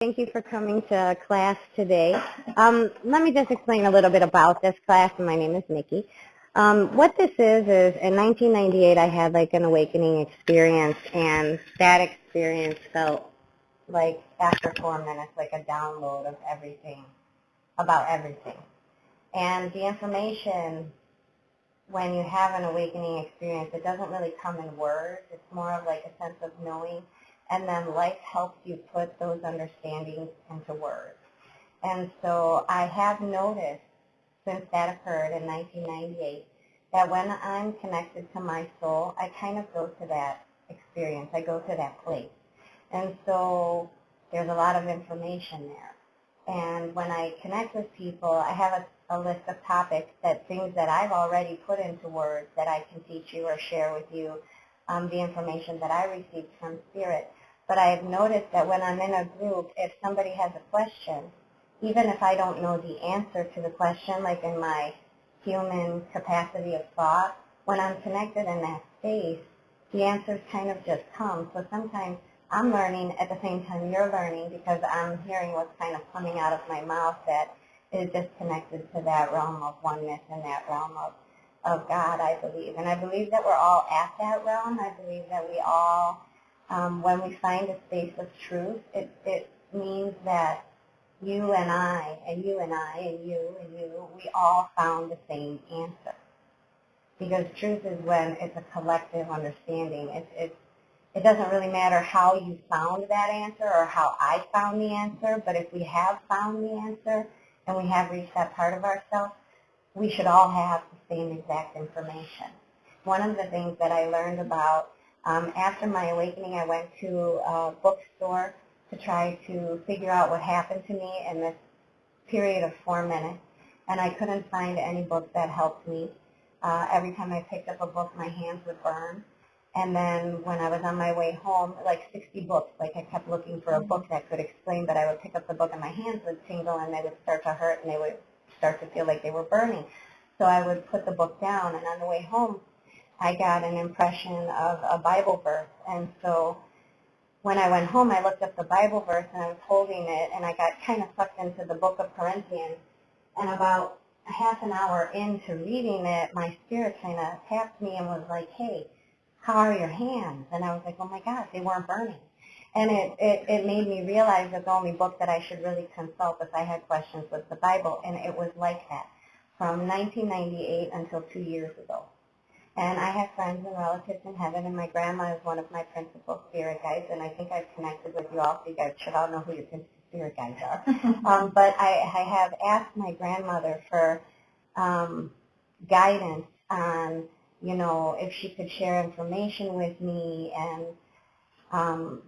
Thank you for coming to class today. Let me just explain a little bit about this class. My name is Nikki. What this is in 1998 I had like an awakening experience, and that experience felt like after 4 minutes like a download of everything, about everything. And the information, when you have an awakening experience, it doesn't really come in words. It's more of like a sense of knowing. And then life helps you put those understandings into words. And so I have noticed since that occurred in 1998 that when I'm connected to my soul, I kind of go to that experience. I go to that place. And so there's a lot of information there. And when I connect with people, I have a list of topics, things that I've already put into words that I can teach you or share with you, the information that I received from Spirit. But I have noticed that when I'm in a group, if somebody has a question, even if I don't know the answer to the question, like in my human capacity of thought, when I'm connected in that space, the answers kind of just come. So sometimes I'm learning at the same time you're learning, because I'm hearing what's kind of coming out of my mouth that is just connected to that realm of oneness and that realm of God, I believe. And I believe that we're all at that realm. I believe that we all, when we find a space of truth, it means that you and I, and you and I, and you, we all found the same answer. Because truth is when it's a collective understanding. It doesn't really matter how you found that answer or how I found the answer, but if we have found the answer and we have reached that part of ourselves, we should all have the same exact information. One of the things that I learned about after my awakening, I went to a bookstore to try to figure out what happened to me in this period of 4 minutes, and I couldn't find any book that helped me. Every time I picked up a book, my hands would burn. And then when I was on my way home, like 60 books, like I kept looking for a book that could explain, but I would pick up the book and my hands would tingle and they would start to hurt and they would start to feel like they were burning. So I would put the book down, and on the way home, I got an impression of a Bible verse. And so when I went home, I looked up the Bible verse and I was holding it, and I got kind of sucked into the book of Corinthians. And about a half an hour into reading it, my spirit kind of tapped me and was like, hey, how are your hands? And I was like, oh my God, they weren't burning. And it made me realize that the only book that I should really consult if I had questions was the Bible. And it was like that from 1998 until 2 years ago. And I have friends and relatives in heaven, and my grandma is one of my principal spirit guides, and I think I've connected with you all, so you guys should all know who your principal spirit guides are. But I have asked my grandmother for guidance on, if she could share information with me, and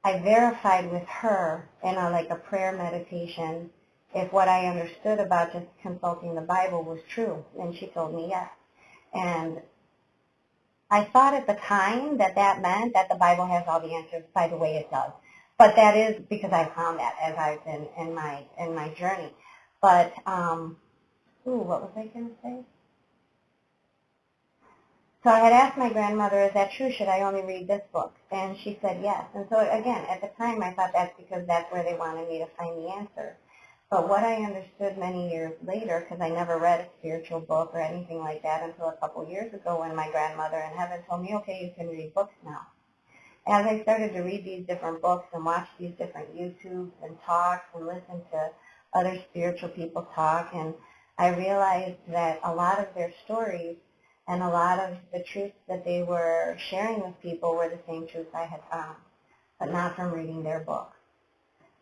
I verified with her in a prayer meditation if what I understood about just consulting the Bible was true, and she told me yes. And I thought at the time that meant that the Bible has all the answers. By the way, it does. But that is because I found that as I've been in my journey. But what was I going to say? So I had asked my grandmother, is that true? Should I only read this book? And she said yes. And so again, at the time, I thought that's because that's where they wanted me to find the answer. But what I understood many years later, because I never read a spiritual book or anything like that until a couple years ago when my grandmother in heaven told me, okay, you can read books now. As I started to read these different books and watch these different YouTubes and talks and listen to other spiritual people talk, and I realized that a lot of their stories and a lot of the truths that they were sharing with people were the same truths I had found, but not from reading their books.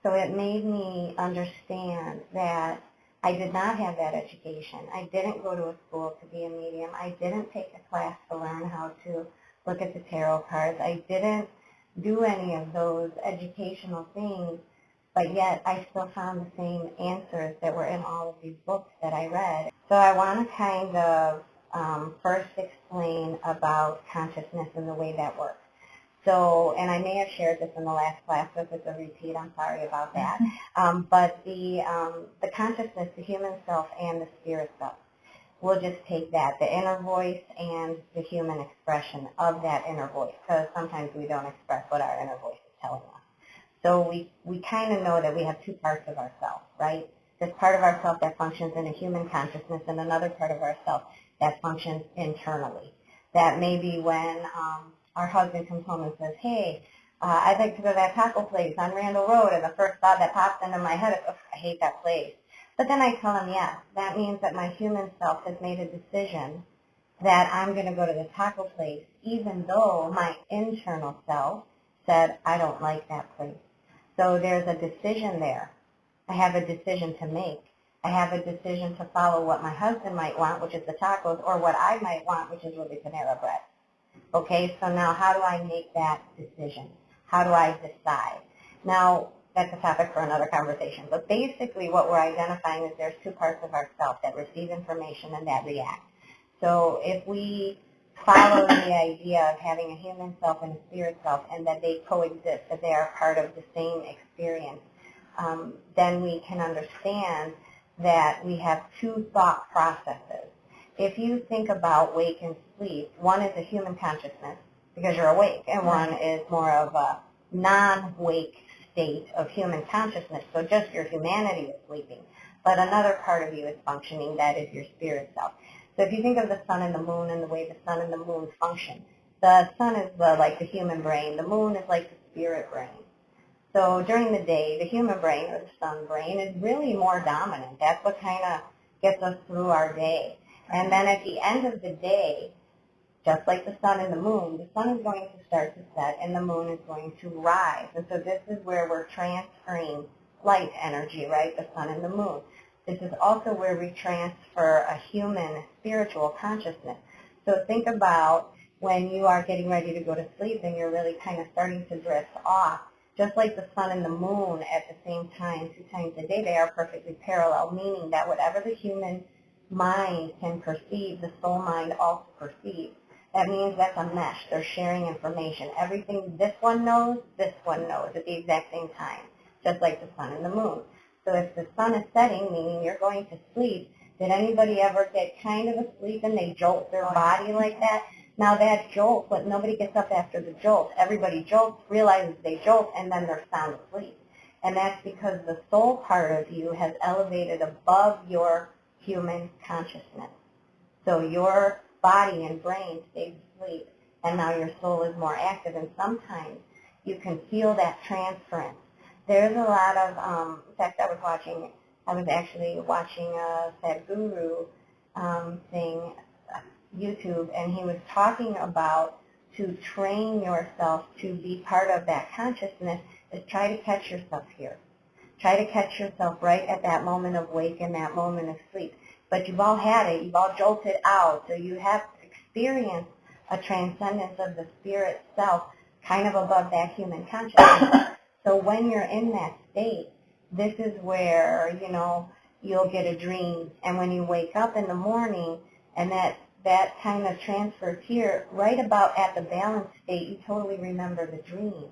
So it made me understand that I did not have that education. I didn't go to a school to be a medium. I didn't take a class to learn how to look at the tarot cards. I didn't do any of those educational things, but yet I still found the same answers that were in all of these books that I read. So I want to kind of first explain about consciousness and the way that works. So, and I may have shared this in the last class, so if it's a repeat, I'm sorry about that. But the consciousness, the human self and the spirit self, we'll just take that, the inner voice and the human expression of that inner voice, because sometimes we don't express what our inner voice is telling us. So we kind of know that we have two parts of ourselves, right? This part of ourself that functions in a human consciousness and another part of ourself that functions internally. That maybe when our husband comes home and says, hey, I'd like to go to that taco place on Randall Road, and the first thought that pops into my head is, oh, I hate that place. But then I tell him, yes, that means that my human self has made a decision that I'm going to go to the taco place, even though my internal self said, I don't like that place. So there's a decision there. I have a decision to make. I have a decision to follow what my husband might want, which is the tacos, or what I might want, which is really Panera Bread. Okay, so now how do I make that decision? How do I decide? Now, that's a topic for another conversation, but basically what we're identifying is there's two parts of ourself that receive information and that react. So if we follow the idea of having a human self and a spirit self and that they coexist, that they are part of the same experience, then we can understand that we have two thought processes. If you think about wake and sleep, one is a human consciousness because you're awake, and one is more of a non-wake state of human consciousness, so just your humanity is sleeping. But another part of you is functioning, that is your spirit self. So if you think of the sun and the moon and the way the sun and the moon function, the sun is like the human brain, the moon is like the spirit brain. So during the day, the human brain or the sun brain is really more dominant. That's what kind of gets us through our day. And then at the end of the day, just like the sun and the sun is going to start to set and the moon is going to rise. And so this is where we're transferring light energy, right, the sun and the moon. This is also where we transfer a human spiritual consciousness. So think about when you are getting ready to go to sleep and you're really kind of starting to drift off. Just like the sun and the moon at the same time, 2 times a day, they are perfectly parallel, meaning that whatever the human mind can perceive, the soul mind also perceives. That means that's a mesh. They're sharing information. Everything this one knows at the exact same time, just like the sun and the moon. So if the sun is setting, meaning you're going to sleep, did anybody ever get kind of asleep and they jolt their body like that? Now that jolt, but nobody gets up after the jolt. Everybody jolts, realizes they jolt, and then they're sound asleep. And that's because the soul part of you has elevated above your human consciousness. So your body and brain stays asleep, and now your soul is more active, and sometimes you can feel that transference. There's a lot of, in fact, I was actually watching a Sadhguru thing, YouTube, and he was talking about to train yourself to be part of that consciousness is try to catch yourself here. Try to catch yourself right at that moment of wake and that moment of sleep. But you've all had it. You've all jolted out. So you have experienced a transcendence of the spirit self kind of above that human consciousness. So when you're in that state, this is where, you'll get a dream. And when you wake up in the morning and that kind of transfers here, right about at the balanced state, you totally remember the dream.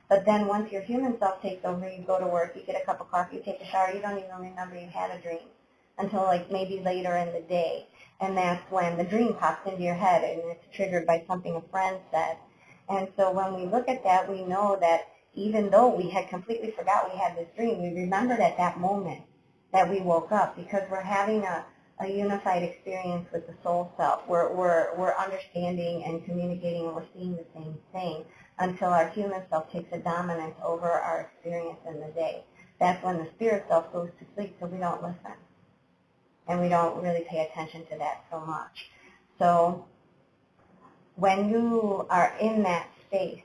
But then once your human self takes over, you go to work, you get a cup of coffee, you take a shower, you don't even remember you had a dream until like maybe later in the day. And that's when the dream pops into your head and it's triggered by something a friend said. And so when we look at that, we know that even though we had completely forgot we had this dream, we remembered at that moment that we woke up because we're having a unified experience with the soul self. We're understanding and communicating and we're seeing the same thing until our human self takes a dominance over our experience in the day. That's when the spirit self goes to sleep, so we don't listen. And we don't really pay attention to that so much. So when you are in that space,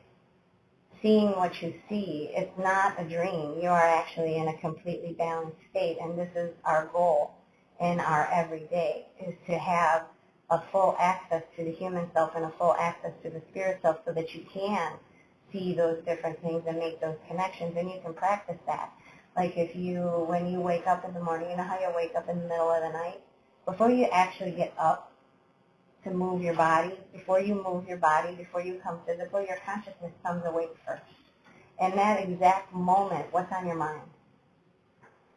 seeing what you see, it's not a dream. You are actually in a completely balanced state, and this is our goal in our everyday, is to have a full access to the human self and a full access to the spirit self so that you can see those different things and make those connections, and you can practice that. Like when you wake up in the morning, you know how you wake up in the middle of the night? Before you actually get up to move your body, before you come physical, your consciousness comes awake first. And that exact moment, what's on your mind?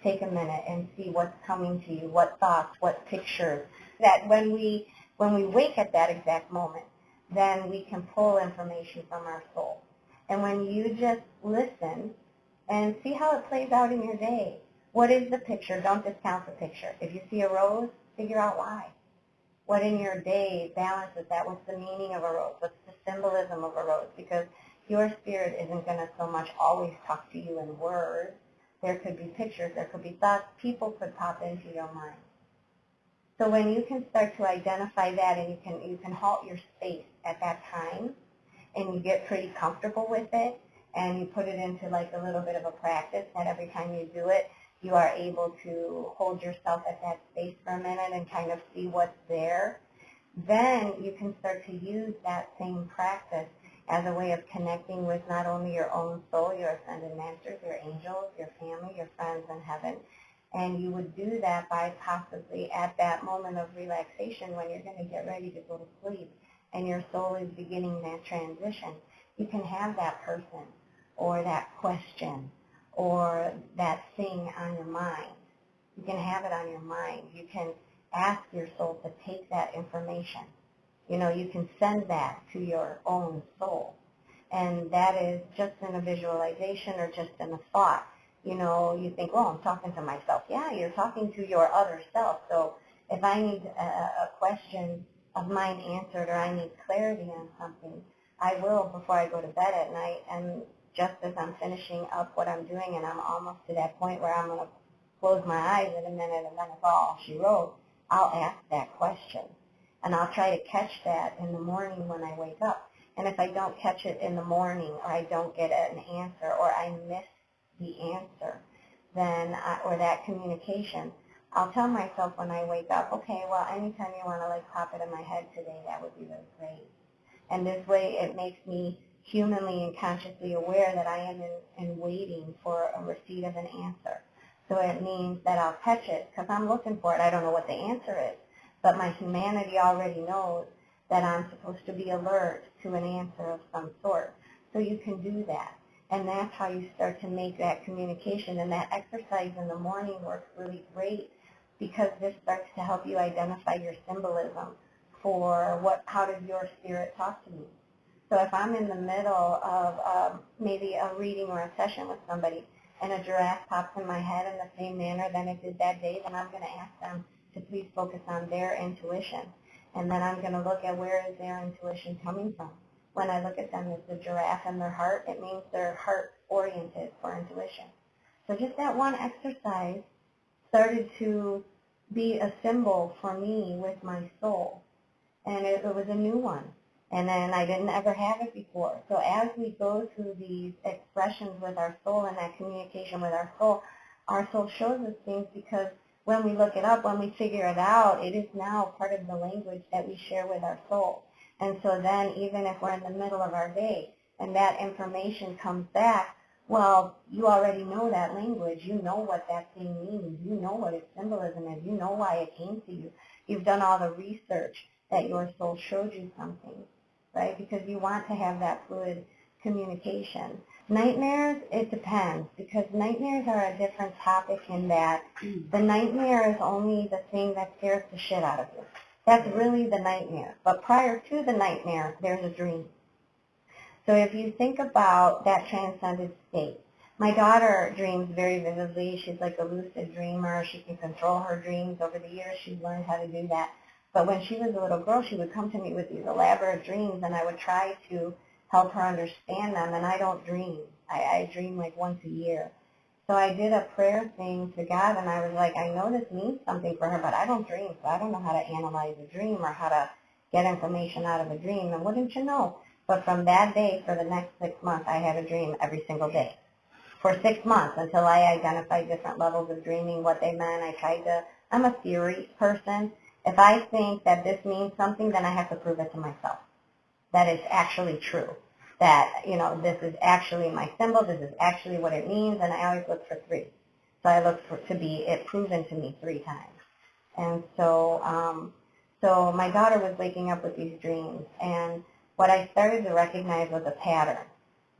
Take a minute and see what's coming to you, what thoughts, what pictures. That when we wake at that exact moment, then we can pull information from our soul. And when you just listen and see how it plays out in your day. What is the picture? Don't discount the picture. If you see a rose, figure out why. What in your day balances that? What's the meaning of a rose? What's the symbolism of a rose? Because your spirit isn't going to so much always talk to you in words. There could be pictures, there could be thoughts, people could pop into your mind. So when you can start to identify that, and you can halt your space at that time, and you get pretty comfortable with it, and you put it into like a little bit of a practice that every time you do it, you are able to hold yourself at that space for a minute and kind of see what's there, then you can start to use that same practice as a way of connecting with not only your own soul, your ascended masters, your angels, your family, your friends in heaven. And you would do that by possibly at that moment of relaxation when you're going to get ready to go to sleep and your soul is beginning that transition. You can have that person or that question or that thing on your mind. You can have it on your mind. You can ask your soul to take that information. You know, you can send that to your own soul. And that is just in a visualization or just in a thought. You know, you think, well, I'm talking to myself. Yeah, you're talking to your other self. So if I need a question of mine answered or I need clarity on something, I will before I go to bed at night. And just as I'm finishing up what I'm doing and I'm almost to that point where I'm going to close my eyes in a minute and then it's all she wrote, I'll ask that question. And I'll try to catch that in the morning when I wake up. And if I don't catch it in the morning or I don't get an answer or I miss the answer, then or that communication, I'll tell myself when I wake up, okay, well, anytime you want to like pop it in my head today, that would be really great. And this way it makes me humanly and consciously aware that I am in waiting for a receipt of an answer. So it means that I'll catch it because I'm looking for it. I don't know what the answer is, but my humanity already knows that I'm supposed to be alert to an answer of some sort. So you can do that. And that's how you start to make that communication. And that exercise in the morning works really great because this starts to help you identify your symbolism for how does your spirit talk to me. So if I'm in the middle of maybe a reading or a session with somebody and a giraffe pops in my head in the same manner than it did that day, then I'm going to ask them to please focus on their intuition. And then I'm going to look at where is their intuition coming from. When I look at them as the giraffe in their heart, it means they're heart-oriented for intuition. So just that one exercise started to be a symbol for me with my soul. And it was a new one. And then I didn't ever have it before. So as we go through these expressions with our soul and that communication with our soul shows us things because when we look it up, when we figure it out, it is now part of the language that we share with our soul. And so then even if we're in the middle of our day and that information comes back, well, you already know that language. You know what that thing means. You know what its symbolism is. You know why it came to you. You've done all the research that your soul showed you something, right? Because you want to have that fluid communication. Nightmares, it depends, because nightmares are a different topic in that the nightmare is only the thing that scares the shit out of you. That's really the nightmare. But prior to the nightmare, there's a dream. So if you think about that transcended state, my daughter dreams very vividly. She's like a lucid dreamer. She can control her dreams. Over the years, she's learned how to do that. But when she was a little girl, she would come to me with these elaborate dreams, and I would try to help her understand them. And I don't dream. I dream like once a year. So I did a prayer thing to God, and I was like, I know this means something for her, but I don't dream, so I don't know how to analyze a dream or how to get information out of a dream. And wouldn't you know? But from that day, for the next 6 months, I had a dream every single day. For 6 months, until I identified different levels of dreaming, what they meant. I'm a theory person. If I think that this means something, then I have to prove it to myself. That it's actually true. That, this is actually my symbol, this is actually what it means, and I always look for 3. So I look for to be it proven to me 3 times. And so my daughter was waking up with these dreams, and what I started to recognize was a pattern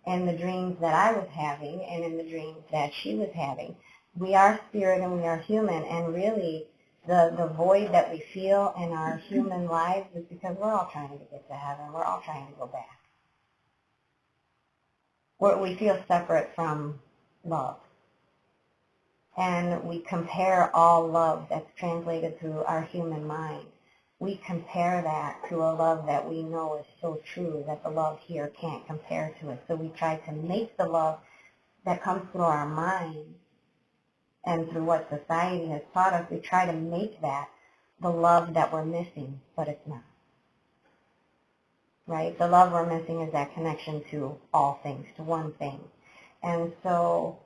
in the dreams that I was having and in the dreams that she was having. We are spirit and we are human, and really the void that we feel in our human lives is because we're all trying to get to heaven. We're all trying to go back. We feel separate from love. And we compare all love that's translated through our human mind. We compare that to a love that we know is so true that the love here can't compare to it. So we try to make the love that comes through our mind and through what society has taught us, we try to make that the love that we're missing, but it's not. Right? The love we're missing is that connection to all things, to one thing. And so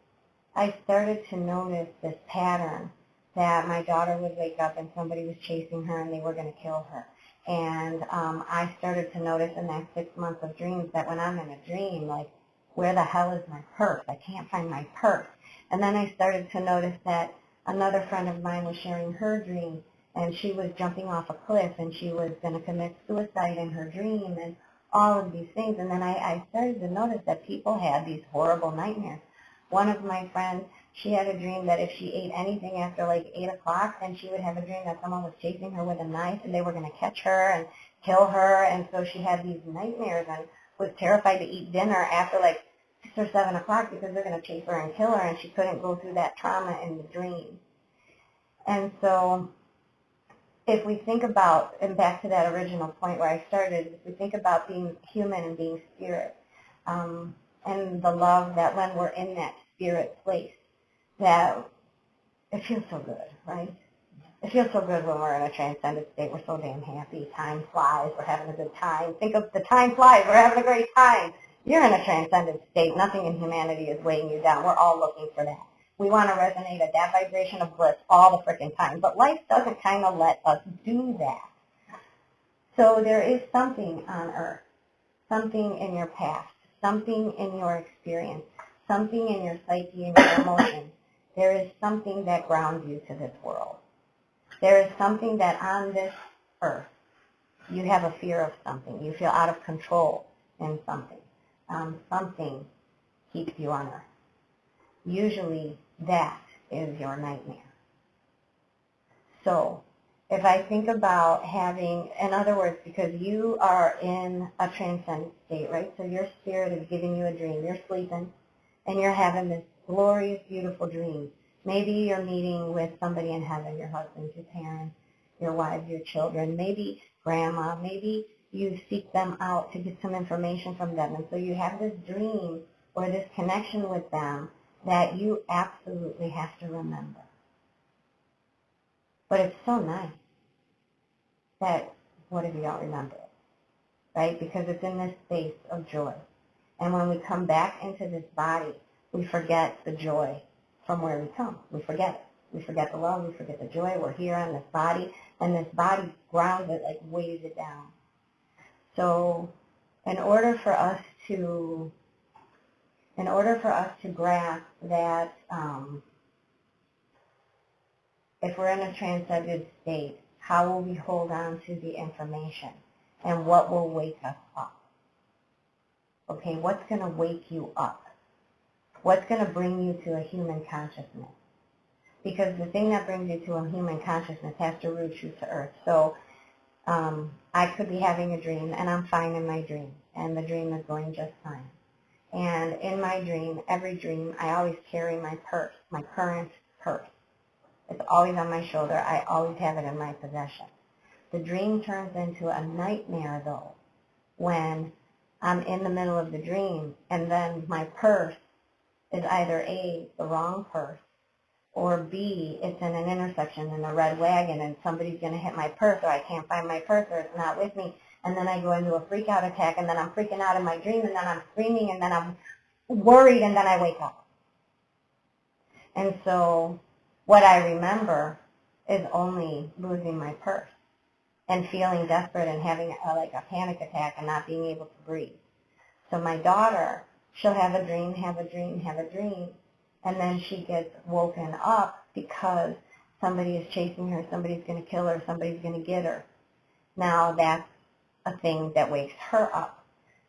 I started to notice this pattern that my daughter would wake up and somebody was chasing her and they were going to kill her. And I started to notice in that 6 months of dreams that when I'm in a dream, like, where the hell is my purse? I can't find my purse. And then I started to notice that another friend of mine was sharing her dream, and she was jumping off a cliff, and she was going to commit suicide in her dream, and all of these things. And then I started to notice that people had these horrible nightmares. One of my friends, she had a dream that if she ate anything after like 8 o'clock, then she would have a dream that someone was chasing her with a knife, and they were going to catch her and kill her. And so she had these nightmares and was terrified to eat dinner after like 6 or 7 o'clock because they're going to chase her and kill her, and she couldn't go through that trauma in the dream. And so if we think about, and back to that original point where I started, if we think about being human and being spirit, and the love that when we're in that spirit place, that it feels so good, right? It feels so good when we're in a transcendent state. We're so damn happy. Time flies. We're having a good time. Think of the time flies. We're having a great time. You're in a transcendent state. Nothing in humanity is weighing you down. We're all looking for that. We want to resonate at that vibration of bliss all the freaking time. But life doesn't kind of let us do that. So there is something on earth, something in your past, something in your experience, something in your psyche and your emotions. There is something that grounds you to this world. There is something that on this earth, you have a fear of something. You feel out of control in something. Something keeps you on earth. Usually that is your nightmare. So if I think about having, in other words, because you are in a transcendent state, right? So your spirit is giving you a dream. You're sleeping and you're having this glorious, beautiful dream. Maybe you're meeting with somebody in heaven, your husband, your parents, your wives, your children, maybe grandma, maybe you seek them out to get some information from them. And so you have this dream or this connection with them that you absolutely have to remember. But it's so nice that what if you don't remember it, right? Because it's in this space of joy. And when we come back into this body, we forget the joy from where we come. We forget it. We forget the love. We forget the joy. We're here on this body, and this body grounds it, like weighs it down. So in order for us to grasp that if we're in a transcended state, how will we hold on to the information? And what will wake us up? Okay, what's going to wake you up? What's going to bring you to a human consciousness? Because the thing that brings you to a human consciousness has to root you to earth. So I could be having a dream, and I'm fine in my dream, and the dream is going just fine. And in my dream, every dream, I always carry my purse, my current purse. It's always on my shoulder. I always have it in my possession. The dream turns into a nightmare, though, when I'm in the middle of the dream, and then my purse is either A, the wrong purse, or B, it's in an intersection in a red wagon, and somebody's going to hit my purse, or I can't find my purse, or it's not with me, and then I go into a freak-out attack, and then I'm freaking out in my dream, and then I'm screaming, and then I'm worried, and then I wake up. And so what I remember is only losing my purse and feeling desperate and having like a panic attack and not being able to breathe. So my daughter, she'll have a dream, and then she gets woken up because somebody is chasing her, somebody's going to kill her, somebody's going to get her. Now that's a thing that wakes her up.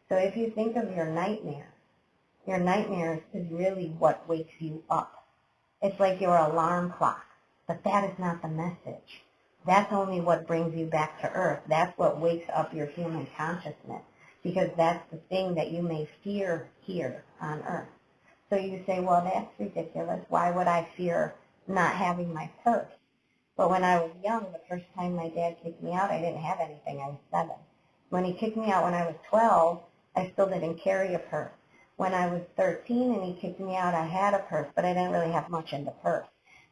So if you think of your nightmares is really what wakes you up. It's like your alarm clock, but that is not the message. That's only what brings you back to earth. That's what wakes up your human consciousness, because that's the thing that you may fear here on earth. So you say, well, that's ridiculous. Why would I fear not having my purse? But when I was young, the first time my dad kicked me out, I didn't have anything. I was 7. When he kicked me out when I was 12, I still didn't carry a purse. When I was 13 and he kicked me out, I had a purse, but I didn't really have much in the purse.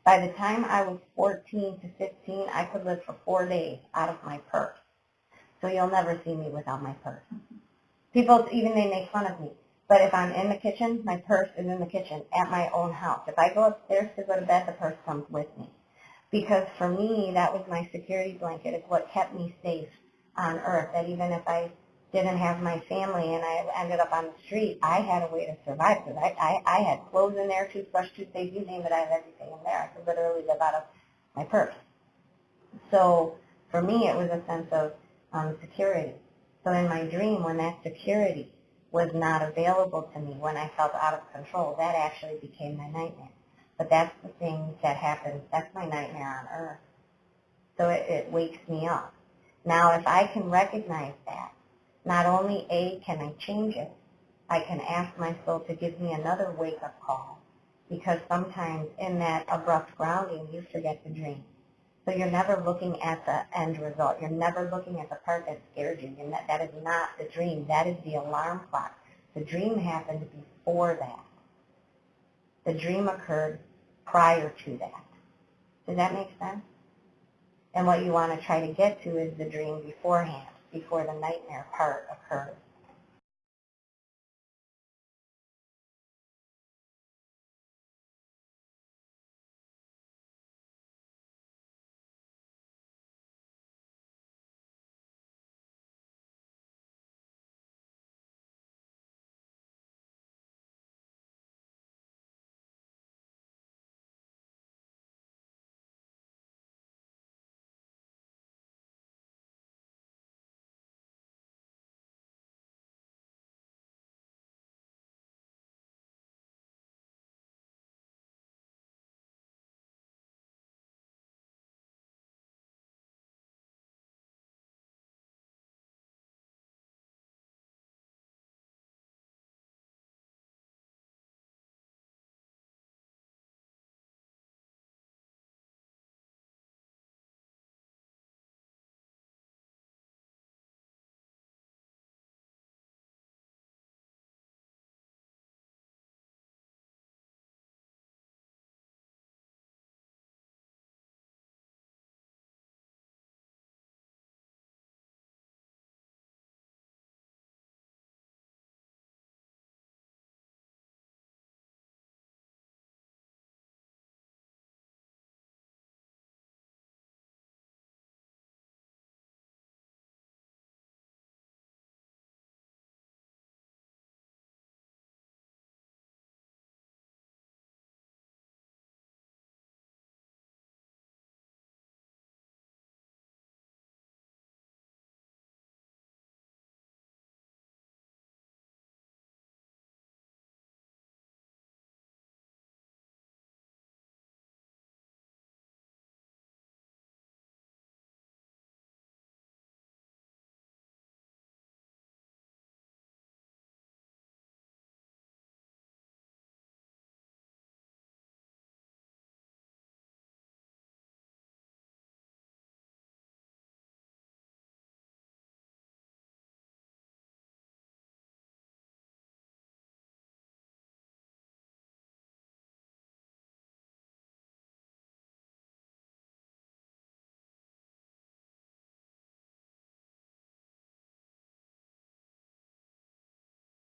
By the time I was 14 to 15, I could live for 4 days out of my purse. So you'll never see me without my purse. People, even they make fun of me. But if I'm in the kitchen, my purse is in the kitchen at my own house. If I go upstairs to go to bed, the purse comes with me. Because for me, that was my security blanket. It's what kept me safe on earth. That even if I didn't have my family and I ended up on the street, I had a way to survive. Because I had clothes in there, toothbrush, toothpaste, you name it, I had everything in there. I could literally live out of my purse. So for me, it was a sense of security. So in my dream, when that security was not available to me, when I felt out of control, that actually became my nightmare. But that's the thing that happens. That's my nightmare on earth. So it wakes me up. Now, if I can recognize that, not only A, can I change it, I can ask my soul to give me another wake-up call. Because sometimes in that abrupt grounding, you forget to dream. So you're never looking at the end result. You're never looking at the part that scared you. That is not the dream. That is the alarm clock. The dream happened before that. The dream occurred prior to that. Does that make sense? And what you want to try to get to is the dream beforehand, before the nightmare part occurs.